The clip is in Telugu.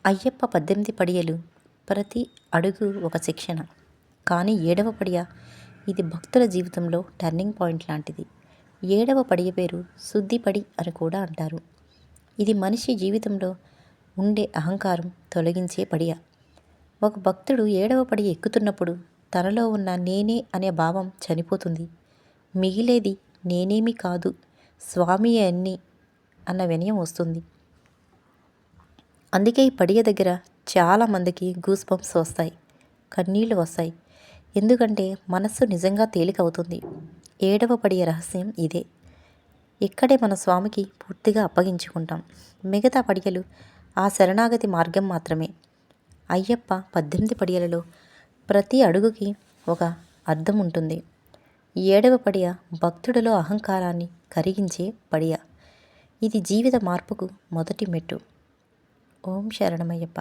అయ్యప్ప 18 పడియలు, ప్రతి అడుగు ఒక శిక్షణ. కానీ ఏడవ పడియ, ఇది భక్తుల జీవితంలో టర్నింగ్ పాయింట్ లాంటిది. ఏడవ పడియ పేరు శుద్ధిపడి అని కూడా అంటారు. ఇది మనిషి జీవితంలో ఉండే అహంకారం తొలగించే పడియ. ఒక భక్తుడు ఏడవ పడి ఎక్కుతున్నప్పుడు తనలో ఉన్న నేనే అనే భావం చనిపోతుంది. మిగిలేది నేనేమి కాదు, స్వామియే అన్ని అన్న వినయం వస్తుంది. అందుకే ఈ పడియ దగ్గర చాలామందికి గూస్ బంప్స్ వస్తాయి, కన్నీళ్లు వస్తాయి. ఎందుకంటే మనస్సు నిజంగా తేలికవుతుంది. ఏడవ పడియ రహస్యం ఇదే. ఇక్కడే మన స్వామికి పూర్తిగా అప్పగించుకుంటాం. మిగతా పడియలు ఆ శరణాగతి మార్గం మాత్రమే. అయ్యప్ప 18 పడియలలో ప్రతి అడుగుకి ఒక అర్థం ఉంటుంది. ఏడవ పడియ భక్తుడిలో అహంకారాన్ని కరిగించే పడియ. ఇది జీవిత మార్పుకు మొదటి మెట్టు. ఓం శరణమయ్యప్ప.